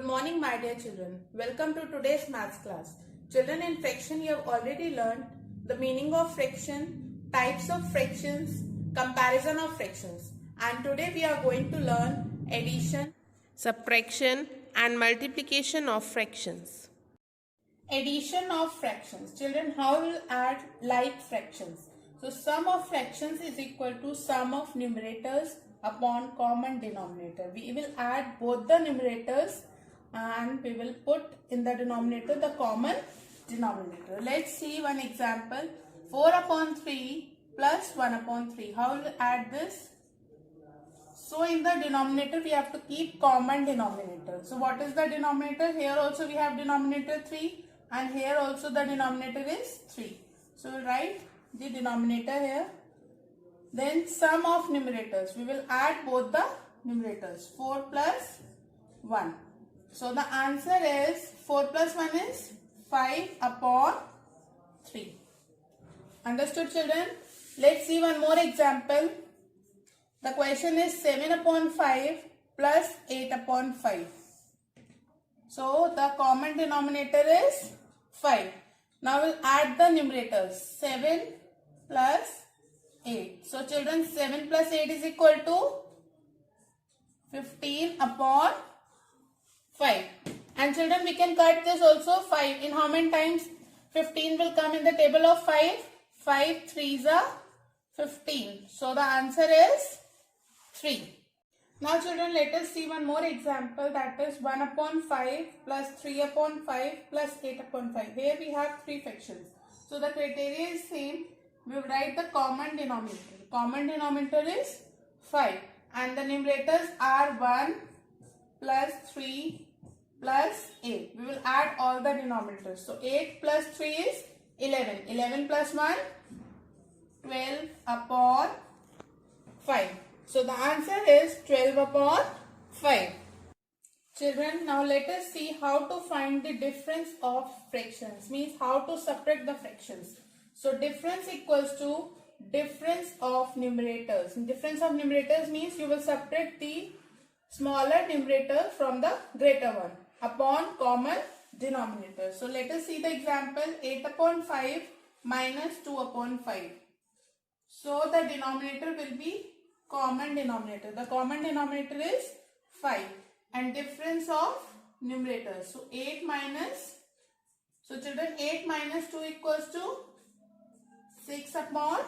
Good morning, my dear children. Welcome to today's maths class. Children, in fraction you have already learned the meaning of fraction, types of fractions, comparison of fractions. And today we are going to learn addition, subtraction and multiplication of fractions. Addition of fractions. Children, how will add like fractions? So sum of fractions is equal to sum of numerators upon common denominator. We will add both the numerators and we will put in the denominator the common denominator. Let's see one example. 4 upon 3 plus 1 upon 3. How will we add this? So in the denominator we have to keep common denominator. So what is the denominator? Here also we have denominator 3 and here also the denominator is 3. So we'll write the denominator here. Then sum of numerators. We will add both the numerators. 4 plus 1. So the answer is 4 plus 1 is 5 upon 3. Understood, children? Let's see one more example. The question is 7 upon 5 plus 8 upon 5. So the common denominator is 5. Now we'll add the numerators. 7 plus 8. So children, 7 plus 8 is equal to 15 upon 5. And children, we can cut this also 5. In how many times 15 will come in the table of 5? 5 3s are 15. So the answer is 3. Now children, let us see one more example, that is 1 upon 5 plus 3 upon 5 plus 8 upon 5. Here we have 3 fractions. So the criteria is same. We will write the common denominator. Common denominator is 5 and the numerators are 1 plus 3 plus 8. We will add all the denominators. So 8 plus 3 is 11. 11 plus 1, 12 upon 5. So the answer is 12 upon 5. Children, now let us see how to find the difference of fractions. Means how to separate the fractions. So difference equals to difference of numerators. Difference of numerators means you will separate the smaller numerator from the greater one upon common denominator. So let us see the example. 8 upon 5 minus 2 upon 5. So the denominator will be common denominator. The common denominator is 5 and difference of numerators. So 8 minus, so children, 8 minus 2 equals to 6 upon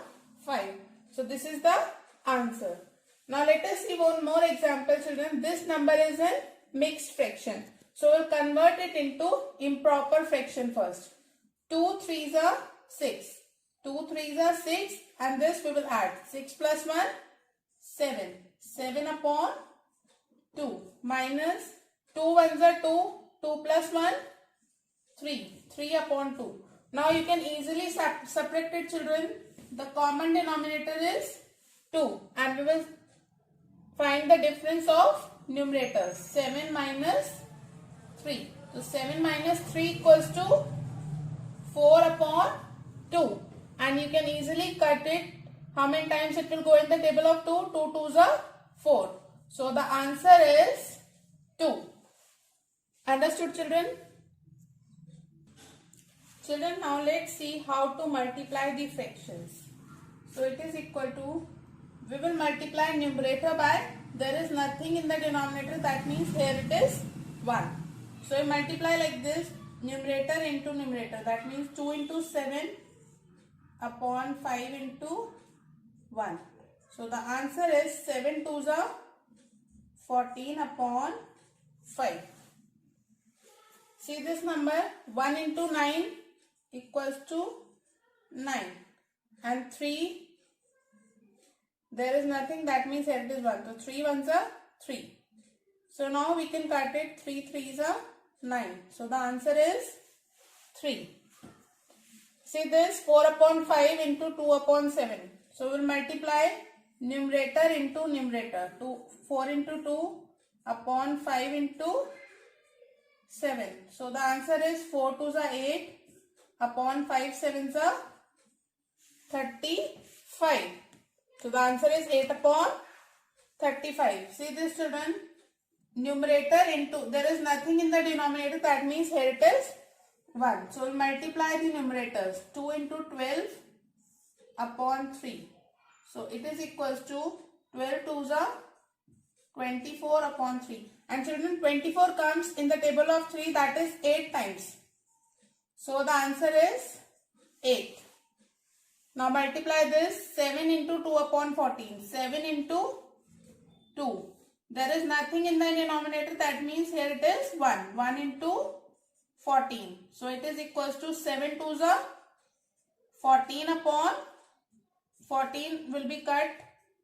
5. So this is the answer. Now let us see one more example, children. This number is a mixed fraction. So we'll convert it into improper fraction first. 2 3s are 6. 2 3s are 6 and this we will add. 6 plus 1, 7. 7 upon 2 minus 2 1s are 2. 2 plus 1, 3. 3 upon 2. Now you can easily separate it, children. The common denominator is 2 and we will find the difference of numerators. 7 minus 3. So 7 minus 3 equals to 4 upon 2 and you can easily cut it. How many times it will go in the table of 2? 2 2s are 4. So the answer is 2. Understood, children? Children, now let's see how to multiply the fractions. So it is equal to, we will multiply numerator by, there is nothing in the denominator, that means here it is 1. So we multiply like this, numerator into numerator, that means 2 into 7 upon 5 into 1. So the answer is 7 2s are 14 upon 5. See this number, 1 into 9 equals to 9 and 3, there is nothing, that means here it is 1. So 3 1s are 3. So now we can cut it. 3 3s are 9. So the answer is 3. See this, 4 upon 5 into 2 upon 7. So we will multiply numerator into numerator. 4 into 2 upon 5 into 7. So the answer is 4 2s are 8 upon 5 7s are 35. So the answer is 8 upon 35. See this, children. numerator into, there is nothing in the denominator, that means here it is 1. So we'll multiply the numerators. 2 into 12 upon 3. So it is equals to 12 twos are 24 upon 3. And children, 24 comes in the table of 3, that is 8 times. So the answer is 8. Now multiply this. 7 into 2 upon 14. 7 into 2. There is nothing in the denominator, that means here it is 1. 1 into 14. So it is equals to 7 twos are 14 upon 14 will be cut.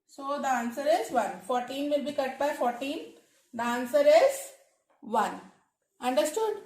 So the answer is 1. 14 will be cut by 14. The answer is 1. Understood?